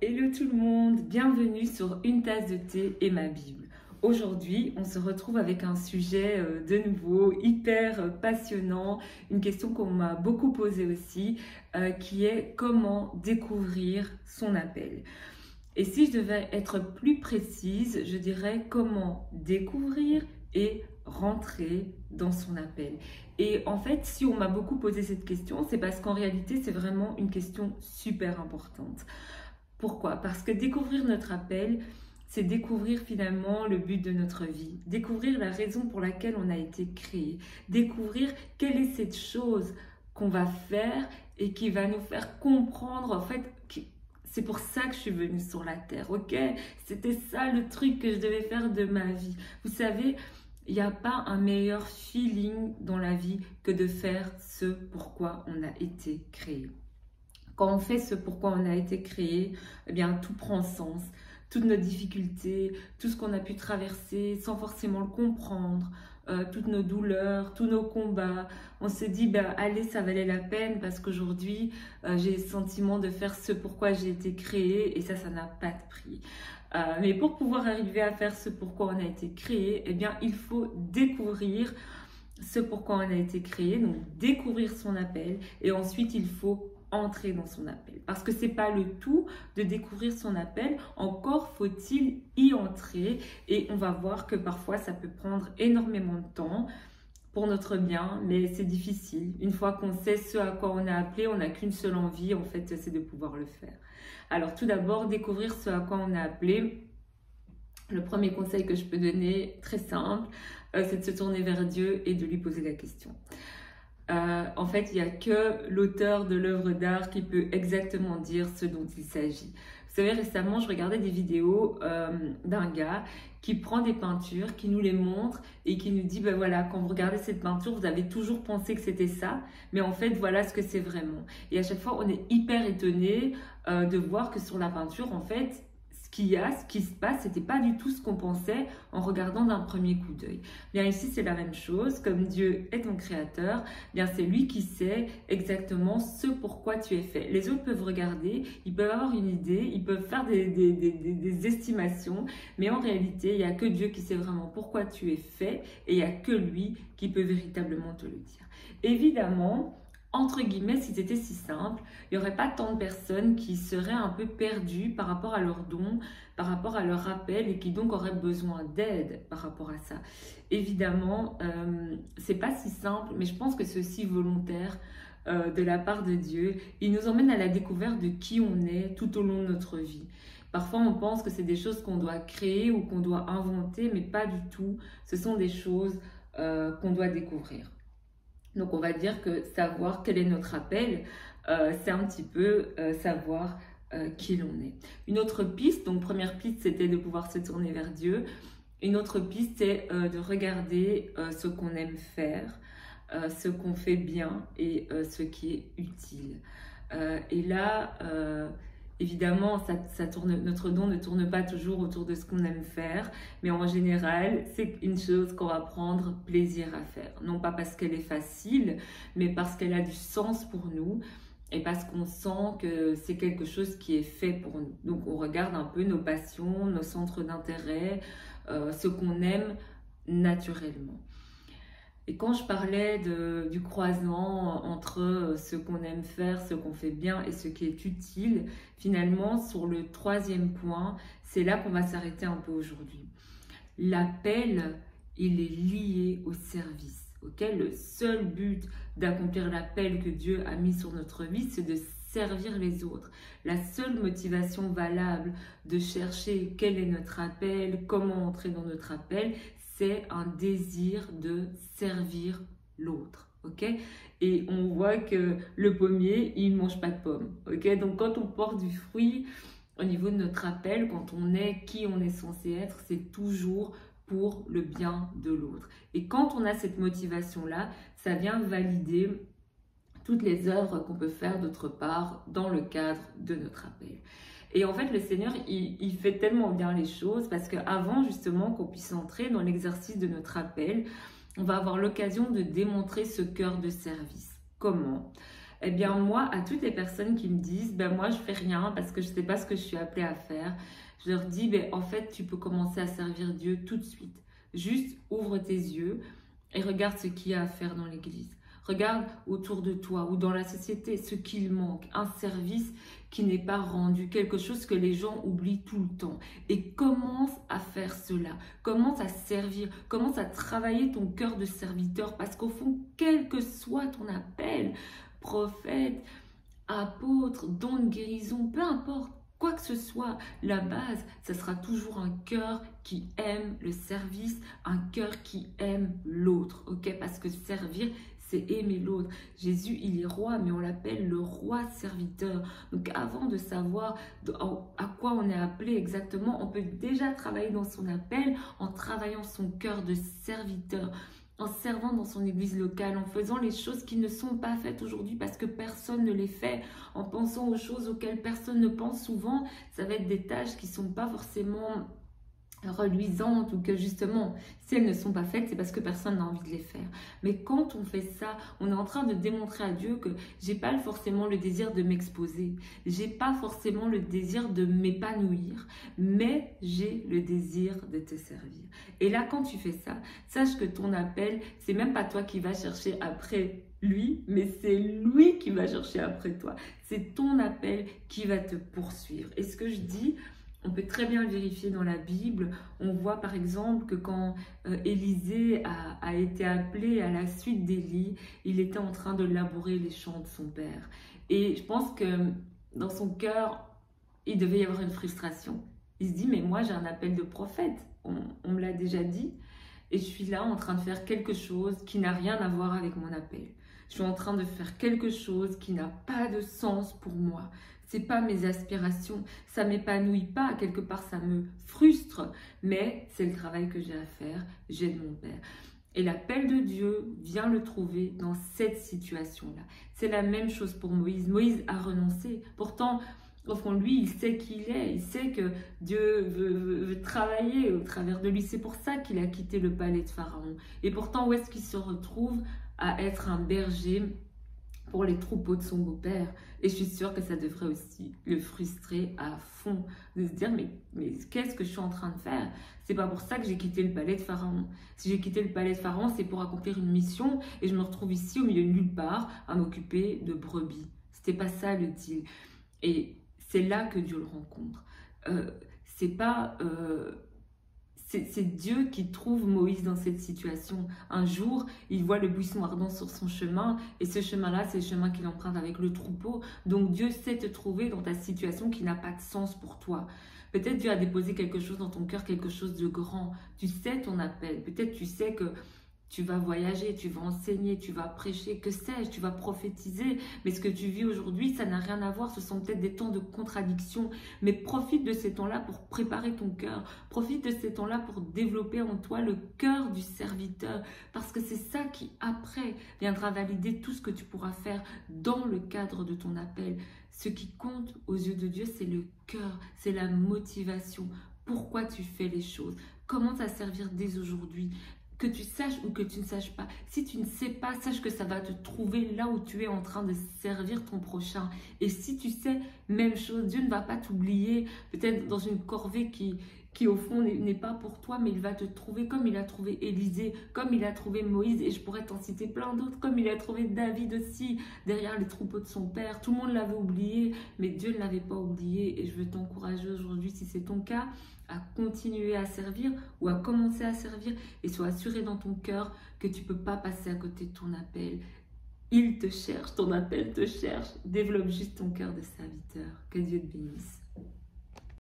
Hello tout le monde, bienvenue sur Une tasse de thé et ma Bible. Aujourd'hui, on se retrouve avec un sujet de nouveau hyper passionnant, une question qu'on m'a beaucoup posée aussi, qui est comment découvrir son appel. Et si je devais être plus précise, je dirais comment découvrir et rentrer dans son appel. Et en fait, si on m'a beaucoup posé cette question, c'est parce qu'en réalité, c'est vraiment une question super importante. Pourquoi? Parce que découvrir notre appel, c'est découvrir finalement le but de notre vie, découvrir la raison pour laquelle on a été créé, découvrir quelle est cette chose qu'on va faire et qui va nous faire comprendre en fait c'est pour ça que je suis venue sur la terre, ok? C'était ça le truc que je devais faire de ma vie. Vous savez, il n'y a pas un meilleur feeling dans la vie que de faire ce pourquoi on a été créé. Quand on fait ce pourquoi on a été créé, eh bien tout prend sens. Toutes nos difficultés, tout ce qu'on a pu traverser sans forcément le comprendre, toutes nos douleurs, tous nos combats. On se dit, ben, allez, ça valait la peine parce qu'aujourd'hui, j'ai le sentiment de faire ce pourquoi j'ai été créé et ça n'a pas de prix. Mais pour pouvoir arriver à faire ce pourquoi on a été créé, eh bien, il faut découvrir ce pourquoi on a été créé, donc découvrir son appel et ensuite il faut entrer dans son appel. Parce que c'est pas le tout de découvrir son appel, encore faut-il y entrer et on va voir que parfois ça peut prendre énormément de temps pour notre bien, mais c'est difficile. Une fois qu'on sait ce à quoi on est appelé, on n'a qu'une seule envie, en fait, c'est de pouvoir le faire. Alors tout d'abord, découvrir ce à quoi on est appelé. Le premier conseil que je peux donner, très simple, c'est de se tourner vers Dieu et de lui poser la question. En fait, il n'y a que l'auteur de l'œuvre d'art qui peut exactement dire ce dont il s'agit. Vous savez, récemment, je regardais des vidéos d'un gars qui prend des peintures, qui nous les montre et qui nous dit, ben voilà, quand vous regardez cette peinture, vous avez toujours pensé que c'était ça, mais en fait, voilà ce que c'est vraiment. Et à chaque fois, on est hyper étonné de voir que sur la peinture, en fait, ce qui se passe, c'était pas du tout ce qu'on pensait en regardant d'un premier coup d'œil. Bien ici, c'est la même chose. Comme Dieu est ton créateur, bien c'est lui qui sait exactement ce pourquoi tu es fait. Les autres peuvent regarder, ils peuvent avoir une idée, ils peuvent faire des estimations, mais en réalité, il n'y a que Dieu qui sait vraiment pourquoi tu es fait et il n'y a que lui qui peut véritablement te le dire. Évidemment, entre guillemets, si c'était si simple, il n'y aurait pas tant de personnes qui seraient un peu perdues par rapport à leurs dons, par rapport à leur appel et qui donc auraient besoin d'aide par rapport à ça. Évidemment, c'est pas si simple, mais je pense que c'est aussi volontaire de la part de Dieu. Il nous emmène à la découverte de qui on est tout au long de notre vie. Parfois, on pense que c'est des choses qu'on doit créer ou qu'on doit inventer, mais pas du tout. Ce sont des choses qu'on doit découvrir. Donc on va dire que savoir quel est notre appel, c'est un petit peu savoir qui l'on est. Une autre piste, donc première piste c'était de pouvoir se tourner vers Dieu. Une autre piste c'est de regarder ce qu'on aime faire, ce qu'on fait bien et ce qui est utile. Et là, évidemment, notre don ne tourne pas toujours autour de ce qu'on aime faire, mais en général, c'est une chose qu'on va prendre plaisir à faire. Non pas parce qu'elle est facile, mais parce qu'elle a du sens pour nous et parce qu'on sent que c'est quelque chose qui est fait pour nous. Donc on regarde un peu nos passions, nos centres d'intérêt, ce qu'on aime naturellement. Et quand je parlais du croisement entre ce qu'on aime faire, ce qu'on fait bien et ce qui est utile, finalement, sur le troisième point, c'est là qu'on va s'arrêter un peu aujourd'hui. L'appel, il est lié au service. Okay? Le seul but d'accomplir l'appel que Dieu a mis sur notre vie, c'est de servir les autres. La seule motivation valable de chercher quel est notre appel, comment entrer dans notre appel, c'est un désir de servir l'autre, ok? Et on voit que le pommier, il ne mange pas de pommes, ok? Donc quand on porte du fruit au niveau de notre appel, quand on est qui on est censé être, c'est toujours pour le bien de l'autre. Et quand on a cette motivation-là, ça vient valider toutes les œuvres qu'on peut faire d'autre part dans le cadre de notre appel. Et en fait, le Seigneur, il fait tellement bien les choses parce qu'avant justement qu'on puisse entrer dans l'exercice de notre appel, on va avoir l'occasion de démontrer ce cœur de service. Comment? Eh bien moi, à toutes les personnes qui me disent, ben moi je fais rien parce que je sais pas ce que je suis appelée à faire, je leur dis, ben en fait tu peux commencer à servir Dieu tout de suite. Juste ouvre tes yeux et regarde ce qu'il y a à faire dans l'église. Regarde autour de toi ou dans la société ce qu'il manque, un service qui n'est pas rendu, quelque chose que les gens oublient tout le temps. Et commence à faire cela, commence à servir, commence à travailler ton cœur de serviteur parce qu'au fond, quel que soit ton appel, prophète, apôtre, don de guérison, peu importe, quoi que ce soit, la base, ça sera toujours un cœur qui aime le service, un cœur qui aime l'autre, ok? Parce que servir, c'est aimer l'autre. Jésus, il est roi, mais on l'appelle le roi serviteur. Donc avant de savoir à quoi on est appelé exactement, on peut déjà travailler dans son appel en travaillant son cœur de serviteur, en servant dans son église locale, en faisant les choses qui ne sont pas faites aujourd'hui parce que personne ne les fait, en pensant aux choses auxquelles personne ne pense souvent. Ça va être des tâches qui ne sont pas forcément reluisantes ou que justement, si elles ne sont pas faites, c'est parce que personne n'a envie de les faire. Mais quand on fait ça, on est en train de démontrer à Dieu que j'ai pas forcément le désir de m'exposer, j'ai pas forcément le désir de m'épanouir, mais j'ai le désir de te servir. Et là, quand tu fais ça, sache que ton appel, c'est même pas toi qui vas chercher après lui, mais c'est lui qui va chercher après toi. C'est ton appel qui va te poursuivre. Et ce que je dis, on peut très bien le vérifier dans la Bible. On voit par exemple que quand Élisée a été appelé à la suite d'Élie, il était en train de labourer les champs de son père. Et je pense que dans son cœur, il devait y avoir une frustration. Il se dit, mais moi j'ai un appel de prophète, on me l'a déjà dit, et je suis là en train de faire quelque chose qui n'a rien à voir avec mon appel. Je suis en train de faire quelque chose qui n'a pas de sens pour moi. C'est pas mes aspirations, ça m'épanouit pas, quelque part ça me frustre, mais c'est le travail que j'ai à faire, j'aide mon père. Et l'appel de Dieu vient le trouver dans cette situation-là. C'est la même chose pour Moïse. Moïse a renoncé. Pourtant, au fond, lui, il sait qui il est. Il sait que Dieu veut travailler au travers de lui. C'est pour ça qu'il a quitté le palais de Pharaon. Et pourtant, où est-ce qu'il se retrouve? À être un berger pour les troupeaux de son beau-père. Et je suis sûre que ça devrait aussi le frustrer à fond, de se dire, mais qu'est-ce que je suis en train de faire? C'est pas pour ça que j'ai quitté le palais de Pharaon. Si j'ai quitté le palais de Pharaon, c'est pour accomplir une mission, et je me retrouve ici au milieu de nulle part à m'occuper de brebis. C'était pas ça le deal. Et c'est là que Dieu le rencontre. C'est Dieu qui trouve Moïse dans cette situation. Un jour, il voit le buisson ardent sur son chemin, et ce chemin-là, c'est le chemin qu'il emprunte avec le troupeau. Donc Dieu sait te trouver dans ta situation qui n'a pas de sens pour toi. Peut-être Dieu a déposé quelque chose dans ton cœur, quelque chose de grand. Tu sais ton appel. Peut-être tu sais que tu vas voyager, tu vas enseigner, tu vas prêcher, que sais-je, tu vas prophétiser. Mais ce que tu vis aujourd'hui, ça n'a rien à voir. Ce sont peut-être des temps de contradiction. Mais profite de ces temps-là pour préparer ton cœur. Profite de ces temps-là pour développer en toi le cœur du serviteur. Parce que c'est ça qui, après, viendra valider tout ce que tu pourras faire dans le cadre de ton appel. Ce qui compte aux yeux de Dieu, c'est le cœur, c'est la motivation. Pourquoi tu fais les choses? Commence à servir dès aujourd'hui. Que tu saches ou que tu ne saches pas. Si tu ne sais pas, sache que ça va te trouver là où tu es en train de servir ton prochain. Et si tu sais, même chose, Dieu ne va pas t'oublier, peut-être dans une corvée qui au fond n'est pas pour toi, mais il va te trouver comme il a trouvé Élisée, comme il a trouvé Moïse, et je pourrais t'en citer plein d'autres, comme il a trouvé David aussi, derrière les troupeaux de son père. Tout le monde l'avait oublié, mais Dieu ne l'avait pas oublié, et je veux t'encourager aujourd'hui, si c'est ton cas, à continuer à servir ou à commencer à servir, et sois assuré dans ton cœur que tu ne peux pas passer à côté de ton appel. Il te cherche, ton appel te cherche. Développe juste ton cœur de serviteur. Que Dieu te bénisse.